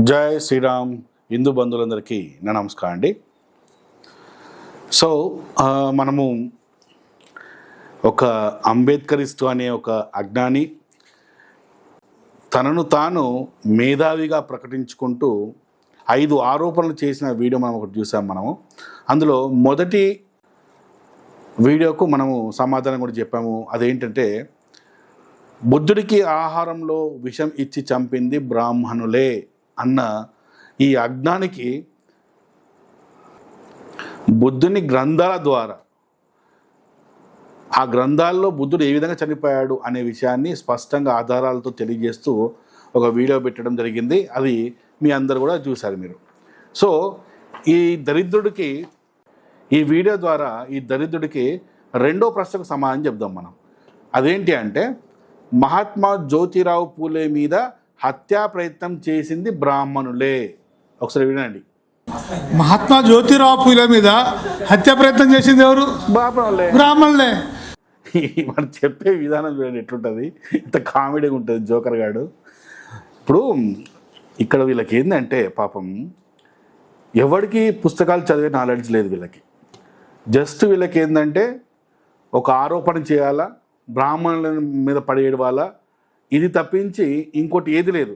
జై శ్రీరామ్. హిందూ బంధువులందరికీ నా నమస్కారం అండి. సో మనము ఒక అంబేద్కరిస్టు అనే ఒక అజ్ఞాని తనను తాను మేధావిగా ప్రకటించుకుంటూ 5 ఆరోపణలు చేసిన వీడియో మనం ఒకటి చూసాం. అందులో మొదటి వీడియోకు మనము సమాధానం కూడా చెప్పాము. అదేంటంటే, బుద్ధుడికి ఆహారంలో విషం ఇచ్చి చంపింది బ్రాహ్మణులే అన్న ఈ అజ్ఞానికి బుద్ధుని గ్రంథాల ద్వారా, ఆ గ్రంథాల్లో బుద్ధుడు ఏ విధంగా చనిపోయాడు అనే విషయాన్ని స్పష్టంగా ఆధారాలతో తెలియజేస్తూ ఒక వీడియో పెట్టడం జరిగింది. అది మీ అందరు కూడా చూశారు మీరు. సో ఈ దరిద్రుడికి, ఈ వీడియో ద్వారా ఈ దరిద్రుడికి రెండో ప్రశ్నకు సమాధానం చెప్దాం మనం. అదేంటి అంటే, మహాత్మా జ్యోతిరావు పూలే మీద హత్యా ప్రయత్నం చేసింది బ్రాహ్మణులే. ఒకసారి వినండి. మహాత్మా జ్యోతిరావు పూలే మీద హత్యా ప్రయత్నం చేసింది ఎవరు? బ్రాహ్మణులే. మనం చెప్పే విధానం చూడండి ఎట్లుంటుంది, ఇంత కామెడీగా ఉంటుంది జోకర్ గాడు. ఇప్పుడు ఇక్కడ వీళ్ళకి ఏంటంటే, పాపం ఎవరికి పుస్తకాలు చదివే నాలెడ్జ్ లేదు వీళ్ళకి. జస్ట్ వీళ్ళకి ఏంటంటే ఒక ఆరోపణ చేయాలా, బ్రాహ్మణుల మీద పడేయడాలా, ఇది తప్పించి ఇంకోటి ఏది లేదు.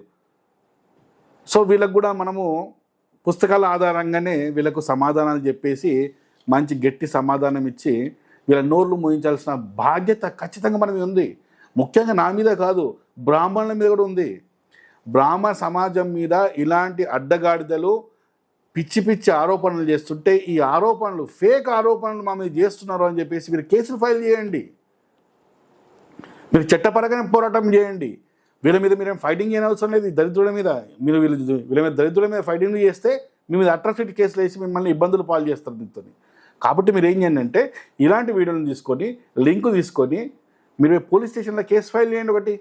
సో వీళ్ళకు కూడా మనము పుస్తకాల ఆధారంగానే వీళ్ళకు సమాధానాలు చెప్పేసి మంచి గట్టి సమాధానం ఇచ్చి వీళ్ళ నోర్లు మోయించాల్సిన బాధ్యత ఖచ్చితంగా మనది ఉంది. ముఖ్యంగా నా మీద కాదు, బ్రాహ్మణుల మీద కూడా ఉంది. బ్రాహ్మణ సమాజం మీద ఇలాంటి అడ్డగాడిదలు పిచ్చి పిచ్చి ఆరోపణలు చేస్తుంటే, ఈ ఆరోపణలు ఫేక్ ఆరోపణలు మా మీద చేస్తున్నారు అని చెప్పేసి మీరు కేసులు ఫైల్ చేయండి. మీరు చట్టపరంగానే పోరాటం చేయండి. వీళ్ళ మీద మీరేం ఫైటింగ్ చేయని అవసరం లేదు. దరిద్రుల మీద వీళ్ళ మీద దరిద్రుల మీద ఫైటింగ్ చేస్తే మీ మీద అట్రాసిటీ కేసులు వేసి మిమ్మల్ని ఇబ్బందులు పాలు చేస్తారు దీంతో. కాబట్టి మీరు ఏం చేయండి అంటే, ఇలాంటి వీడియోలను తీసుకొని, లింకు తీసుకొని మీరు పోలీస్ స్టేషన్లో కేసు ఫైల్ చేయండి. ఒకటి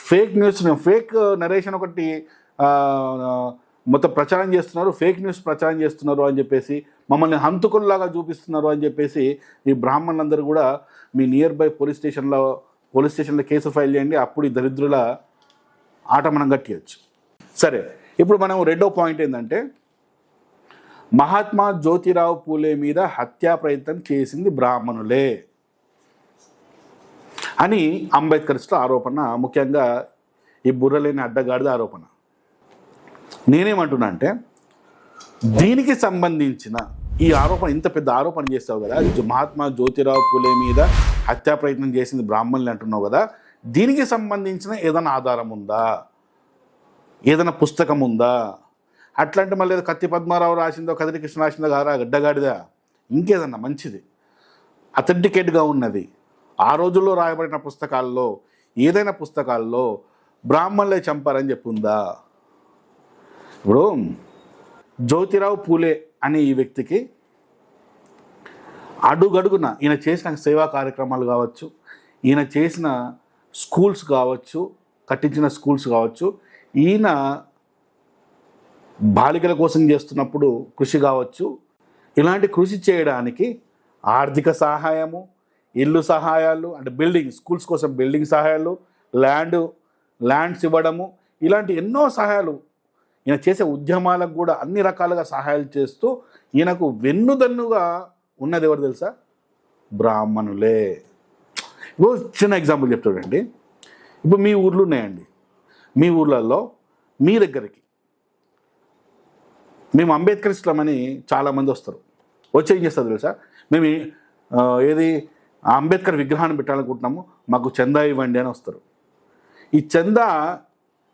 ఫేక్ న్యూస్, ఫేక్ నరేషన్ ఒకటి మొత్తం ప్రచారం చేస్తున్నారు, ఫేక్ న్యూస్ ప్రచారం చేస్తున్నారు అని చెప్పేసి, మమ్మల్ని హంతకుల్లాగా చూపిస్తున్నారు అని చెప్పేసి ఈ బ్రాహ్మణులందరూ కూడా మీ నియర్ బై పోలీస్ స్టేషన్లో కేసు ఫైల్ చేయండి. అప్పుడు ఈ దరిద్రుల ఆట మనం కట్టేయచ్చు. సరే, ఇప్పుడు మనం రెండో పాయింట్ ఏంటంటే, మహాత్మా జ్యోతిరావు పూలే మీద హత్యా ప్రయత్నం చేసింది బ్రాహ్మణులే అని అంబేద్కరిస్టుల ఆరోపణ. ముఖ్యంగా ఈ బుర్రలేని అడ్డగాడిద ఆరోపణ. నేనేమంటున్నా అంటే, దీనికి సంబంధించిన ఈ ఆరోపణ, ఇంత పెద్ద ఆరోపణ చేస్తావు కదా, మహాత్మా జ్యోతిరావు పూలే మీద హత్యా ప్రయత్నం చేసింది బ్రాహ్మణులు అంటున్నావు కదా, దీనికి సంబంధించిన ఏదైనా ఆధారం ఉందా, ఏదైనా పుస్తకం ఉందా? అట్లాంటి మళ్ళీ కత్తి పద్మారావు రాసిందో, కదిరి కృష్ణ రాసిందో గారా గడ్డగాడిదా, ఇంకేదన్నా మంచిది అథెంటికేట్గా ఉన్నది ఆ రోజుల్లో రాయబడిన పుస్తకాల్లో, ఏదైనా పుస్తకాల్లో బ్రాహ్మణులే చంపారని చెప్పి ఉందా? ఇప్పుడు జ్యోతిరావు పూలే అనే ఈ వ్యక్తికి అడుగడుగున ఈయన చేసిన సేవా కార్యక్రమాలు కావచ్చు, ఈయన చేసిన స్కూల్స్ కావచ్చు, కట్టించిన స్కూల్స్ కావచ్చు, ఈయన బాలికల కోసం చేస్తున్నప్పుడు కృషి కావచ్చు, ఇలాంటి కృషి చేయడానికి ఆర్థిక సహాయము, ఇల్లు సహాయాలు, అంటే బిల్డింగ్, స్కూల్స్ కోసం బిల్డింగ్ సహాయాలు, ల్యాండ్స్ ఇవ్వడము, ఇలాంటి ఎన్నో సహాయాలు, ఈయన చేసే ఉద్యమాలకు కూడా అన్ని రకాలుగా సహాయాలు చేస్తూ ఈయనకు వెన్నుదన్నుగా ఉన్నది ఎవరు తెలుసా? బ్రాహ్మణులే. ఇప్పుడు చిన్న ఎగ్జాంపుల్ చెప్తాడండి. ఇప్పుడు మీ ఊర్లు ఉన్నాయండి, మీ ఊర్లలో మీ దగ్గరికి మేము అంబేద్కరిస్టులమని చాలామంది వస్తారు. వచ్చి ఏం చేస్తారు తెలుసా? మేము ఏది అంబేద్కర్ విగ్రహాన్ని పెట్టాలనుకుంటున్నాము, మాకు చందా ఇవ్వండి అని వస్తారు. ఈ చందా,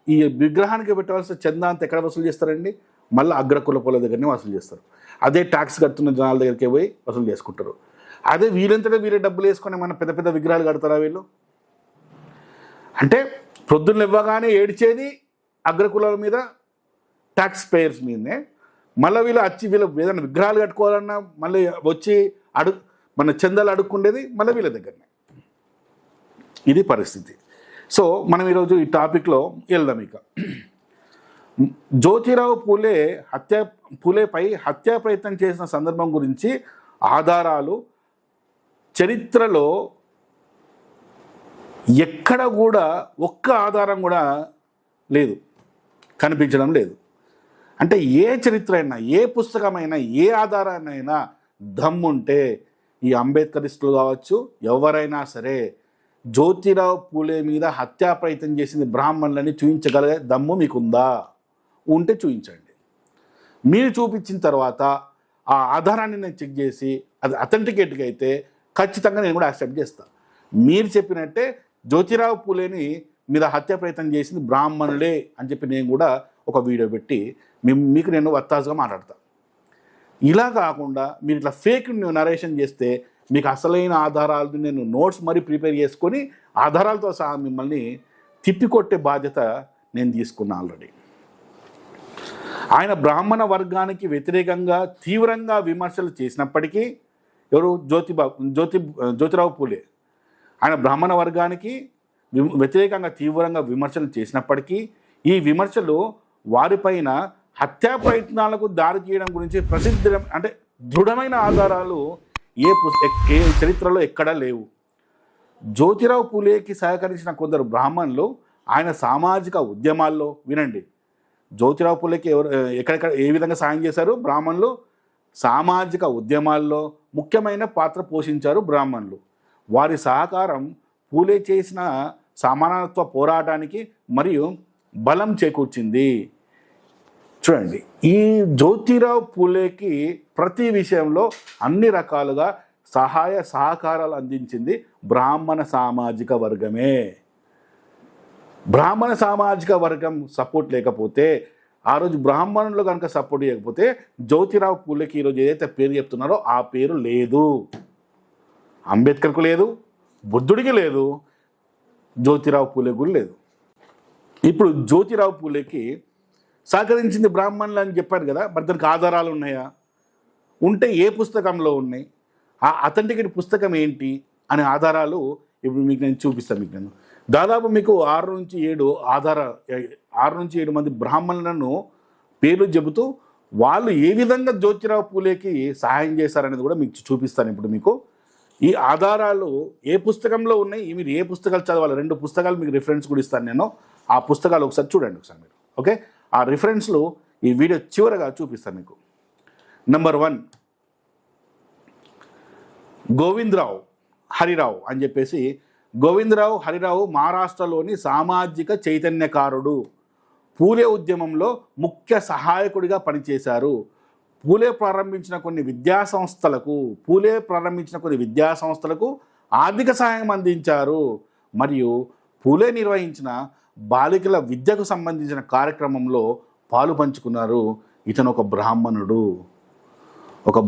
ఈ విగ్రహానికి పెట్టవలసిన చందా అంతా ఎక్కడ వసూలు చేస్తారండి? మళ్ళీ అగ్రకులపుల దగ్గరనే వసూలు చేస్తారు. అదే ట్యాక్స్ కడుతున్న జనాల దగ్గరికి పోయి వసూలు చేసుకుంటారు. అదే వీళ్ళంతటా వీరే డబ్బులు వేసుకొని మన పెద్ద పెద్ద విగ్రహాలు కడతారా వీళ్ళు? అంటే ప్రొద్దున్న ఇవ్వగానే ఏడ్చేది అగ్రకులాల మీద, ట్యాక్స్ పేయర్స్ మీదనే. మళ్ళీ వీళ్ళు ఏదైనా విగ్రహాలు కట్టుకోవాలన్నా మళ్ళీ వచ్చి మన చందాలు అడుక్కుండేది మళ్ళీ వీళ్ళ దగ్గరనే. ఇది పరిస్థితి. సో మనం ఈరోజు ఈ టాపిక్లో వెళ్దాం. ఇక జ్యోతిరావు పూలేపై హత్యా ప్రయత్నం చేసిన సందర్భం గురించి ఆధారాలు చరిత్రలో ఎక్కడ కూడా ఒక్క ఆధారం కూడా లేదు, కనిపించడం లేదు. అంటే ఏ చరిత్ర అయినా, ఏ పుస్తకమైనా, ఏ ఆధారాన్నైనా దమ్ముంటే ఈ అంబేద్కరిస్టులు కావచ్చు, ఎవరైనా సరే జ్యోతిరావు పూలే మీద హత్యా ప్రయత్నం చేసింది బ్రాహ్మణులని చూపించగలిగే దమ్ము మీకుందా? ఉంటే చూపించండి. మీరు చూపించిన తర్వాత ఆ ఆధారాన్ని నేను చెక్ చేసి అది అథెంటికేట్గా అయితే ఖచ్చితంగా నేను కూడా యాక్సెప్ట్ చేస్తాను. మీరు చెప్పినట్టే జ్యోతిరావు పూలేని మీద హత్య ప్రయత్నం చేసింది బ్రాహ్మణులే అని చెప్పి నేను కూడా ఒక వీడియో పెట్టి మీకు నేను వత్తాసుగా మాట్లాడతాను. ఇలా కాకుండా మీరు ఇట్లా ఫేక్ నరేషన్ చేస్తే మీకు అసలైన ఆధారాలు నేను నోట్స్ మరీ ప్రిపేర్ చేసుకొని ఆధారాలతో సహా మిమ్మల్ని తిప్పికొట్టే బాధ్యత నేను తీసుకున్నా ఆల్రెడీ. ఆయన వర్గానికి వ్యతిరేకంగా తీవ్రంగా విమర్శలు చేసినప్పటికీ, ఎవరు? జ్యోతిరావు పూలే ఆయన బ్రాహ్మణ వర్గానికి వ్యతిరేకంగా తీవ్రంగా విమర్శలు చేసినప్పటికీ, ఈ విమర్శలు వారిపైన హత్యా ప్రయత్నాలకు దారి తీయడం గురించి అంటే దృఢమైన ఆధారాలు ఏ చరిత్రలో ఎక్కడా లేవు. జ్యోతిరావు పూలేకి సహకరించిన కొందరు బ్రాహ్మణులు ఆయన సామాజిక ఉద్యమాల్లో, వినండి, జ్యోతిరావు పూలేకి ఎక్కడెక్కడ ఏ విధంగా సాయం చేశారు బ్రాహ్మణులు? సామాజిక ఉద్యమాల్లో ముఖ్యమైన పాత్ర పోషించారు బ్రాహ్మణులు. వారి సహకారం పూలే చేసిన సమానత్వ పోరాటానికి మరియు బలం చేకూర్చింది. చూడండి, ఈ జ్యోతిరావు పూలేకి ప్రతి విషయంలో అన్ని రకాలుగా సహాయ సహకారాలు అందించింది బ్రాహ్మణ సామాజిక వర్గమే. బ్రాహ్మణ సామాజిక వర్గం సపోర్ట్ లేకపోతే, ఆ రోజు బ్రాహ్మణులు కనుక సపోర్ట్ చేయకపోతే జ్యోతిరావు పూలేకి ఈరోజు ఏదైతే పేరు చెప్తున్నారో ఆ పేరు లేదు. అంబేద్కర్కు లేదు, బుద్ధుడికి లేదు, జ్యోతిరావు పూలే కూడా లేదు. ఇప్పుడు జ్యోతిరావు పూలేకి సహకరించింది బ్రాహ్మణులు అని చెప్పారు కదా, మరి దానికి ఆధారాలు ఉన్నాయా? ఉంటే ఏ పుస్తకంలో ఉన్నాయి? ఆ అథెంటికేట్ పుస్తకం ఏంటి అనే ఆధారాలు ఇప్పుడు మీకు నేను చూపిస్తాను. నేను దాదాపు మీకు 6 నుంచి 7 మంది బ్రాహ్మణులను పేర్లు చెబుతూ వాళ్ళు ఏ విధంగా జ్యోతిరావు పూలేకి సహాయం చేశారనేది కూడా మీకు చూపిస్తాను. ఇప్పుడు మీకు ఈ ఆధారాలు ఏ పుస్తకంలో ఉన్నాయి, మీరు ఏ పుస్తకాలు చదవాలి, 2 పుస్తకాలు మీకు రిఫరెన్స్ కూడా ఇస్తాను నేను. ఆ పుస్తకాలు ఒకసారి చూడండి మీరు. ఓకే, ఆ రిఫరెన్స్లు ఈ వీడియో చివరగా చూపిస్తాను మీకు. నెంబర్ 1, గోవిందరావు హరిరావు అని చెప్పేసి. గోవిందరావు హరిరావు మహారాష్ట్రలోని సామాజిక చైతన్యకారుడు. పూలే ఉద్యమంలో ముఖ్య సహాయకుడిగా పనిచేశారు. పూలే ప్రారంభించిన కొన్ని విద్యా సంస్థలకు ఆర్థిక సహాయం అందించారు మరియు పూలే నిర్వహించిన బాలికల విద్యకు సంబంధించిన కార్యక్రమంలో పాలు పంచుకున్నారు. ఇతను ఒక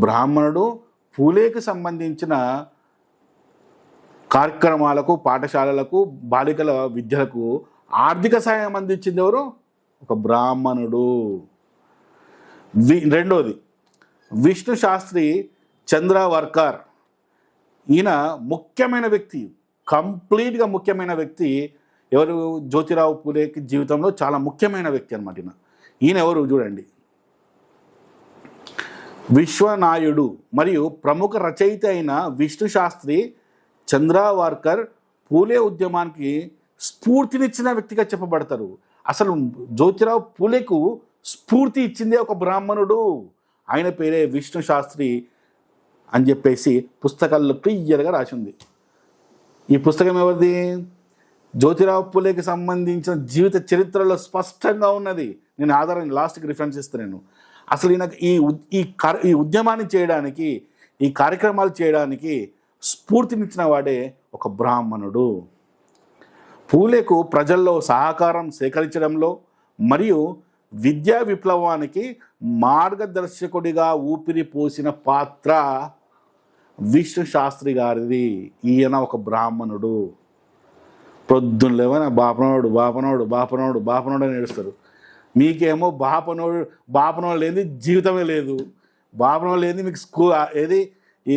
బ్రాహ్మణుడు పూలేకి సంబంధించిన కార్యక్రమాలకు, పాఠశాలలకు, బాలికల విద్యలకు ఆర్థిక సహాయం అందించింది ఎవరు? ఒక బ్రాహ్మణుడు. రెండోది, విష్ణు శాస్త్రి చంద్రవర్కర్. ఈయన ముఖ్యమైన వ్యక్తి, కంప్లీట్గా ముఖ్యమైన వ్యక్తి. ఎవరు? జ్యోతిరావు పూలేకి జీవితంలో చాలా ముఖ్యమైన వ్యక్తి అనమాట. ఈయన ఎవరు చూడండి, విశ్వనాయుడు మరియు ప్రముఖ రచయిత అయిన విష్ణు శాస్త్రి చంద్రవర్కర్ పూలే ఉద్యమానికి స్ఫూర్తినిచ్చిన వ్యక్తిగా చెప్పబడతారు. అసలు జ్యోతిరావు పూలేకు స్ఫూర్తి ఇచ్చిందే ఒక బ్రాహ్మణుడు. ఆయన పేరే విష్ణు శాస్త్రి అని చెప్పేసి పుస్తకాల్లో క్లియర్గా రాసింది. ఈ పుస్తకం ఎవరిది? జ్యోతిరావు పూలేకి సంబంధించిన జీవిత చరిత్రలో స్పష్టంగా ఉన్నది. నేను ఆధారం లాస్ట్కి రిఫరెన్స్ ఇస్తాను. అసలు ఈయనకు ఈ ఉద్యమాన్ని చేయడానికి, ఈ కార్యక్రమాలు చేయడానికి స్ఫూర్తినిచ్చిన వాడే ఒక బ్రాహ్మణుడు. పూలేకు ప్రజల్లో సహకారం సేకరించడంలో మరియు విద్యా విప్లవానికి మార్గదర్శకుడిగా ఊపిరి పోసిన పాత్ర విష్ణు శాస్త్రి గారిది. ఈయన ఒక బ్రాహ్మణుడు. పొద్దున్న లేవన బాపనోడు అని ఏడుస్తారు. మీకేమో బాపనోడు లేని జీవితమే లేదు. బాపనోడు లేని మీకు ఏది ఈ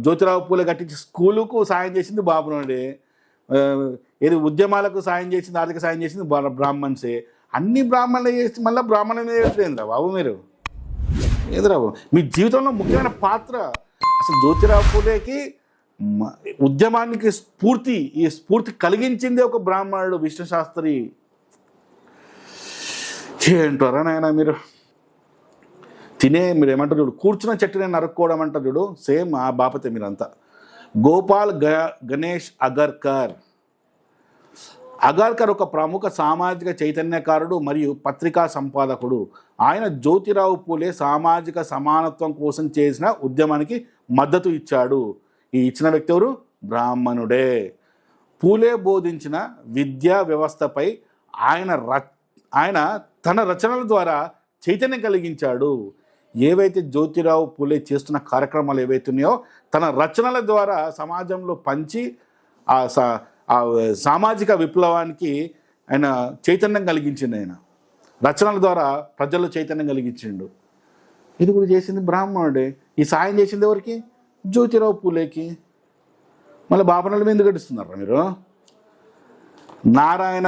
జ్యోతిరావు పూలే కట్టించి స్కూలుకు సాయం చేసింది బాపనోడే. ఏది ఉద్యమాలకు సాయం చేసింది, ఆర్థిక సాయం చేసింది బ్రాహ్మణ్సే. అన్ని బ్రాహ్మణులు చేసి మళ్ళీ బ్రాహ్మణులు చేస్తుందిరా బాబు మీరు. ఏదిరా మీ జీవితంలో ముఖ్యమైన పాత్ర. అసలు జ్యోతిరావు పూలేకి ఉద్యమానికి స్ఫూర్తి కలిగించింది ఒక బ్రాహ్మణుడు విష్ణు శాస్త్రి. ఏంటారా నాయన మీరు. మీరు ఏమంటారు చూడు, కూర్చున్న చెట్టునే నరుక్కోవడం అంటారు చూడు, సేమ్ ఆ బాపతే మీరంతా. గోపాల్ గణేష్ అగర్కర్. అగర్కర్ ఒక ప్రముఖ సామాజిక చైతన్యకారుడు మరియు పత్రికా సంపాదకుడు. ఆయన జ్యోతిరావు పూలే సామాజిక సమానత్వం కోసం చేసిన ఉద్యమానికి మద్దతు ఇచ్చాడు. ఈ ఇచ్చిన వ్యక్తి ఎవరు? బ్రాహ్మణుడే. పూలే బోధించిన విద్యా వ్యవస్థపై ఆయన తన రచనల ద్వారా చైతన్యం కలిగించాడు. ఏవైతే జ్యోతిరావు పూలే చేస్తున్న కార్యక్రమాలు ఏవైతే ఉన్నాయో తన రచనల ద్వారా సమాజంలో పంచి ఆ సామాజిక విప్లవానికి ఆయన చైతన్యం కలిగించిండు. ఆయన రచనల ద్వారా ప్రజల్లో చైతన్యం కలిగించిండు. ఇది కూడా చేసింది బ్రాహ్మణుడే. ఈ సాయం చేసింది ఎవరికి? జ్యోతిరావు పూలేకి. మళ్ళీ బాపనలు ఎందుకు గడిస్తున్నారా మీరు? నారాయణ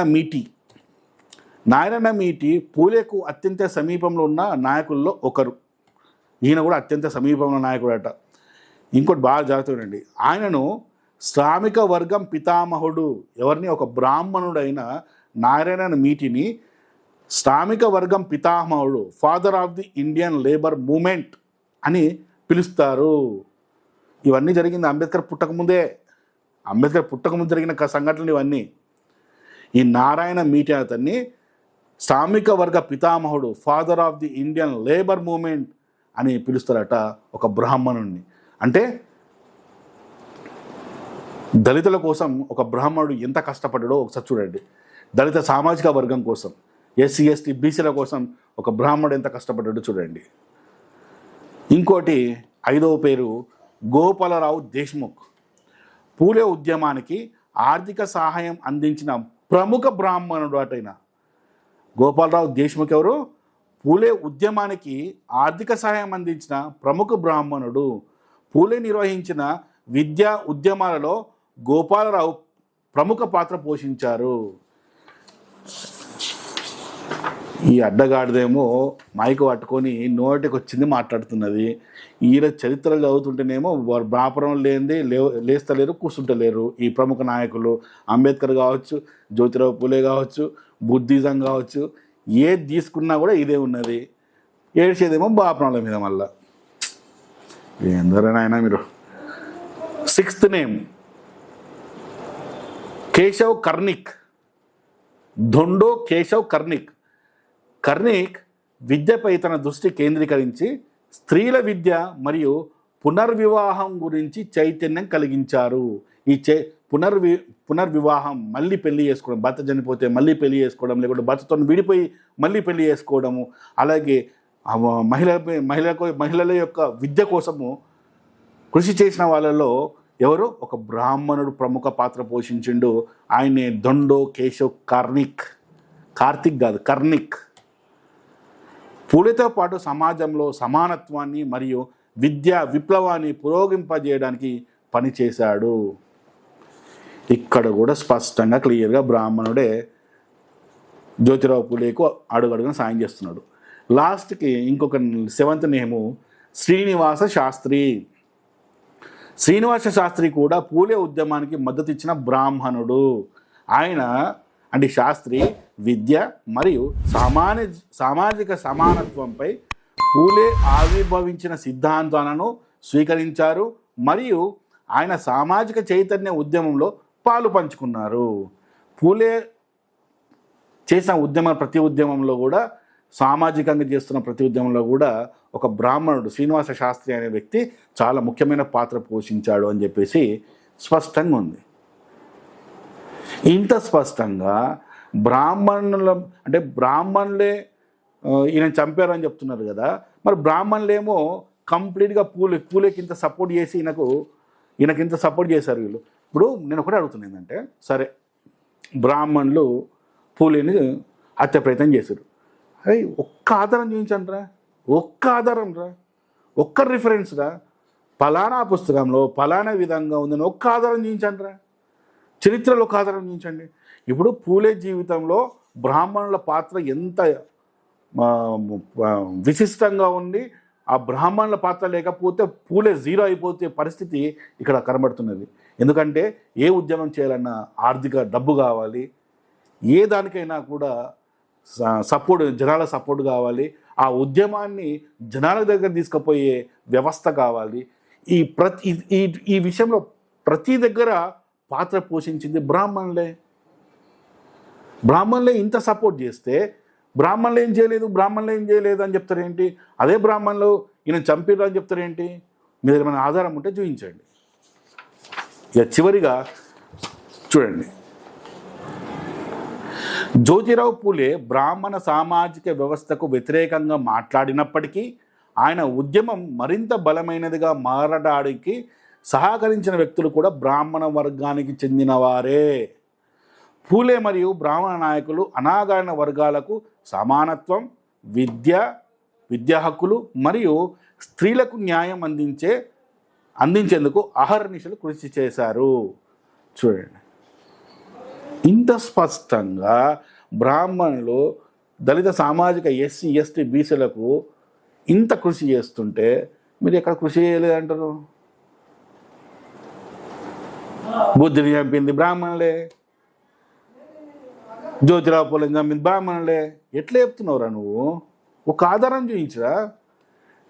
మీటి పూలేకు అత్యంత సమీపంలో ఉన్న నాయకుల్లో ఒకరు. ఈయన కూడా అత్యంత సమీపంలో నాయకుడట. ఇంకోటి బాగా జాగ్రత్తగా, ఆయనను శ్రామిక వర్గం పితామహుడు, ఎవరిని? ఒక బ్రాహ్మణుడైన నారాయణ మీటిని శ్రామిక వర్గం పితామహుడు, father of the Indian labour movement అని పిలుస్తారు. ఇవన్నీ జరిగింది అంబేద్కర్ పుట్టకముందే. అంబేద్కర్ పుట్టకముందు జరిగిన సంఘటనలు ఇవన్నీ. ఈ నారాయణ మీటి అతన్ని శ్రామిక వర్గ పితామహుడు, father of the Indian labour movement అని పిలుస్తారట ఒక బ్రాహ్మణుడిని. అంటే దళితుల కోసం ఒక బ్రాహ్మణుడు ఎంత కష్టపడ్డాడో ఒకసారి చూడండి. దళిత సామాజిక వర్గం కోసం, ఎస్సీ ఎస్టీ బీసీల కోసం ఒక బ్రాహ్మణుడు ఎంత కష్టపడ్డాడో చూడండి. ఇంకోటి 5వ పేరు గోపాలరావు దేశ్ముఖ్. పూలే ఉద్యమానికి ఆర్థిక సహాయం అందించిన ప్రముఖ బ్రాహ్మణుడు అటైన గోపాలరావు దేశ్ముఖ్ ఎవరు? పూలే ఉద్యమానికి ఆర్థిక సహాయం అందించిన ప్రముఖ బ్రాహ్మణుడు. పూలే నిర్వహించిన విద్యా ఉద్యమాలలో గోపాలరావు ప్రముఖ పాత్ర పోషించారు. ఈ అడ్డగాడిదేమో మైకు పట్టుకొని నోటికి వచ్చింది మాట్లాడుతున్నది. ఈయన చరిత్రలు చదువుతుంటేనేమో బాపురం లేనిది లేస్తలేరు, కూర్చుంటలేరు. ఈ ప్రముఖ నాయకులు అంబేద్కర్ కావచ్చు, జ్యోతిరావు పూలే కావచ్చు, బుద్ధిజం కావచ్చు, ఏది తీసుకున్నా కూడా ఇదే ఉన్నది. ఏడ్చేదేమో బాపురాల మీద. మళ్ళా ఏందరైనా ఆయన మీరు. 6th name Keshav Karnik. ధొండో కేశవ్ కర్ణిక్. కర్ణిక్ విద్యపై తన దృష్టి కేంద్రీకరించి స్త్రీల విద్య మరియు పునర్వివాహం గురించి చైతన్యం కలిగించారు. ఈ పునర్వివాహం, మళ్ళీ పెళ్లి చేసుకోవడం, భర్త చనిపోతే మళ్ళీ పెళ్లి చేసుకోవడం, లేకుంటే భర్తతో విడిపోయి మళ్ళీ పెళ్లి చేసుకోవడము, అలాగే మహిళల యొక్క విద్య కోసము కృషి చేసిన వాళ్ళలో ఎవరు? ఒక బ్రాహ్మణుడు ప్రముఖ పాత్ర పోషించిండు. ఆయనే ధొండో కేశవ్ కర్ణిక్. కార్తిక్ కాదు, కర్ణిక్. పూలేతో పాటు సమాజంలో సమానత్వాన్ని మరియు విద్యా విప్లవాన్ని పురోగింపజేయడానికి పనిచేశాడు. ఇక్కడ కూడా స్పష్టంగా క్లియర్గా బ్రాహ్మణుడే జ్యోతిరావు పూలేకు అడుగడుగున సాయం చేస్తున్నాడు. లాస్ట్కి ఇంకొక 7th నేము శ్రీనివాస శాస్త్రి. శ్రీనివాస శాస్త్రి కూడా పూలే ఉద్యమానికి మద్దతు ఇచ్చిన బ్రాహ్మణుడు. ఆయన అంటే శాస్త్రి విద్య మరియు సామాజిక సమానత్వంపై పూలే ఆవిర్భవించిన సిద్ధాంతాలను స్వీకరించారు మరియు ఆయన సామాజిక చైతన్య ఉద్యమంలో పాలు పంచుకున్నారు. పూలే చేసిన ప్రతి ఉద్యమంలో కూడా, సామాజికంగా చేస్తున్న ప్రతి ఉద్యమంలో కూడా ఒక బ్రాహ్మణుడు శ్రీనివాస శాస్త్రి అనే వ్యక్తి చాలా ముఖ్యమైన పాత్ర పోషించాడు అని చెప్పేసి స్పష్టంగా ఉంది. ఇంత స్పష్టంగా బ్రాహ్మణులే ఈయన చంపారు అని చెప్తున్నారు కదా. మరి బ్రాహ్మణులేమో కంప్లీట్గా పూలేకి ఇంత సపోర్ట్ చేసి ఈయనకి ఇంత సపోర్ట్ చేశారు వీళ్ళు. ఇప్పుడు నేను ఒకటే అడుగుతున్నాను ఏంటంటే, సరే బ్రాహ్మణులు పూలేని హత్య ప్రయత్నం చేశారు. అరే ఒక్క ఆధారం చూపించండి రా, ఒక్క ఆధారం రా, ఒక్క రిఫరెన్స్ రా, ఫలానా పుస్తకంలో ఫలానా విధంగా ఉందని ఒక్క ఆధారం చూపించండి రా, చరిత్రలో ఒక ఆధారం చూపించండి. ఇప్పుడు పూలే జీవితంలో బ్రాహ్మణుల పాత్ర ఎంత విశిష్టంగా ఉంది. ఆ బ్రాహ్మణుల పాత్ర లేకపోతే పూలే 0 అయిపోతే పరిస్థితి ఇక్కడ కనబడుతున్నది. ఎందుకంటే ఏ ఉద్యమం చేయాలన్నా ఆర్థిక డబ్బు కావాలి, ఏ దానికైనా కూడా జనాల సపోర్ట్ కావాలి. ఆ ఉద్యమాన్ని జనాల దగ్గర తీసుకుపోయే వ్యవస్థ కావాలి. ఈ విషయంలో ప్రతి దగ్గర పాత్ర పోషించింది బ్రాహ్మణులే. బ్రాహ్మణులే ఇంత సపోర్ట్ చేస్తే బ్రాహ్మణులు ఏం చేయలేదు అని చెప్తారేంటి? అదే బ్రాహ్మణులు ఈయన చంపిర్రు అని చెప్తారేంటి? మీ దగ్గర ఏమైనా ఆధారం ఉంటే చూపించండి. ఇక చివరిగా చూడండి, జ్యోతిరావు పూలే బ్రాహ్మణ సామాజిక వ్యవస్థకు వ్యతిరేకంగా మాట్లాడినప్పటికీ ఆయన ఉద్యమం మరింత బలమైనదిగా మారడానికి సహకరించిన వ్యక్తులు కూడా బ్రాహ్మణ వర్గానికి చెందినవారే. పూలే మరియు బ్రాహ్మణ నాయకులు అణగారిన వర్గాలకు సమానత్వం, విద్యా హక్కులు మరియు స్త్రీలకు న్యాయం అందించేందుకు అహర్నిశలు కృషి చేశారు. చూడండి, ఇంత స్పష్టంగా బ్రాహ్మణులు, దళిత సామాజిక ఎస్సీ ఎస్టీ బీసీలకు ఇంత కృషి చేస్తుంటే మీరు ఎక్కడ కృషి చేయలేదంటారు? బుద్ధిని చంపింది బ్రాహ్మణులే, జ్యోతిరావు పూలని చంపింది బ్రాహ్మణులే. ఎట్లా చెప్తున్నావురా నువ్వు? ఒక ఆధారం చూపించరా?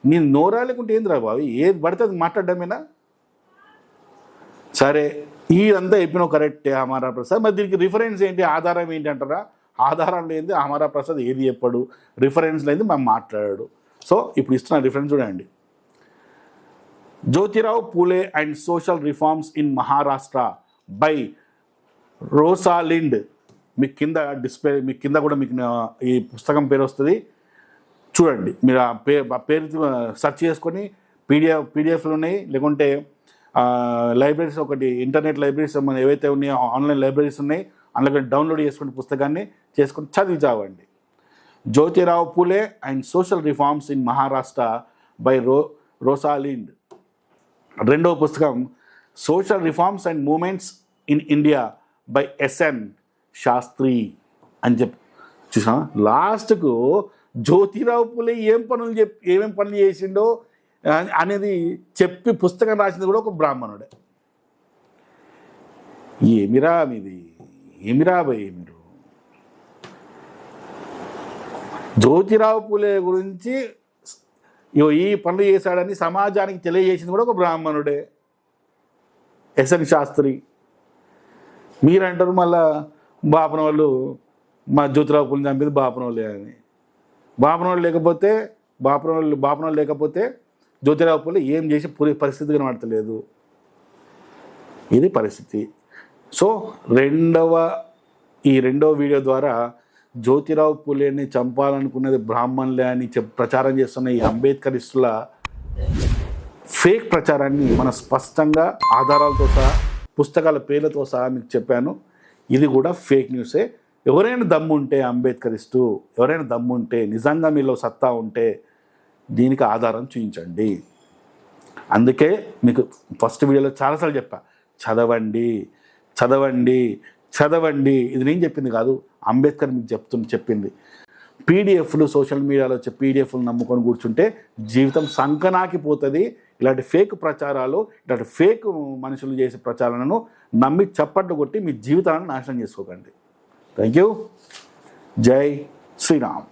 నేను నోరాలేకుంటే ఏంది రా బావి, ఏది పడితే అది మాట్లాడమేనా? సరే, ఇదంతా చెప్పినావు కరెక్టే అమరా ప్రసాద్, మరి దీనికి రిఫరెన్స్ ఏంటి, ఆధారం ఏంటి అంటారా? ఆధారం లేనిది అమరా ప్రసాద్ ఏది చెప్పాడు, రిఫరెన్స్ లేనిది మనం మాట్లాడాడు. సో ఇప్పుడు ఇస్తున్న రిఫరెన్స్ చూడండి. Jyotirao Phule and social reforms in Maharashtra by Rosalind. మీకు కింద కూడా మీకు ఈ పుస్తకం పేరు వస్తుంది, చూడండి. మీరు ఆ పేరు సెర్చ్ చేసుకొని పీడిఎఫ్లు ఉన్నాయి, లేకుంటే లైబ్రరీస్, ఒకటి ఇంటర్నెట్ లైబ్రరీస్ మన ఏవైతే ఉన్నాయో ఆన్లైన్ లైబ్రరీస్ ఉన్నాయి, అందులో డౌన్లోడ్ చేసుకుని పుస్తకాన్ని చేసుకొని చదివి చావండి. Jyotirao Phule and social reforms in Maharashtra by Rosalind. రెండవ పుస్తకం social reforms and movements in India by S N Shastri అని చెప్పి చూసా. లాస్ట్కు జ్యోతిరావు పూలే ఏమేం పనులు చేసిండో అనేది చెప్పి పుస్తకం రాసింది కూడా ఒక బ్రాహ్మణుడే. ఏమిరా మీది, ఏమిరా భయ్ మీరు? జ్యోతిరావు పూలే గురించి ఈ పనులు చేశాడని సమాజానికి తెలియజేసింది కూడా ఒక బ్రాహ్మణుడే, ఎస్ఎన్ శాస్త్రి. మీరంటారు మళ్ళా బాపన వాళ్ళు మా జ్యోతిరావు పూలని చంపేది బాపన వాళ్ళే అని. బాపన వాళ్ళు లేకపోతే జ్యోతిరావు పూలే ఏం చేసి పరిస్థితి కనబడతలేదు. ఇది పరిస్థితి. సో ఈ రెండవ వీడియో ద్వారా జ్యోతిరావు పూలేని చంపాలనుకున్నది బ్రాహ్మణులే అని ప్రచారం చేస్తున్న ఈ అంబేద్కరిస్టుల ఫేక్ ప్రచారాన్ని మన స్పష్టంగా ఆధారాలతో సహా, పుస్తకాల పేర్లతో సహా మీకు చెప్పాను. ఇది కూడా ఫేక్ న్యూసే. ఎవరైనా దమ్ముంటే అంబేద్కరిస్టు, ఎవరైనా దమ్ముంటే, నిజంగా మీలో సత్తా ఉంటే దీనికి ఆధారం చూపించండి. అందుకే మీకు ఫస్ట్ వీడియోలో చాలాసార్లు చెప్పా, చదవండి. ఇది నేను చెప్పింది కాదు, అంబేద్కర్ మీకు చెప్పింది. పీడిఎఫ్లు, సోషల్ మీడియాలో పీడిఎఫ్లు నమ్ముకొని కూర్చుంటే జీవితం సంకనాకిపోతుంది. ఇలాంటి ఫేక్ ప్రచారాలు, ఇలాంటి ఫేక్ మనుషులు చేసే ప్రచారాలను నమ్మి చప్పట్లు కొట్టి మీ జీవితాలను నాశనం చేసుకోకండి. Thank you. జై శ్రీరామ్.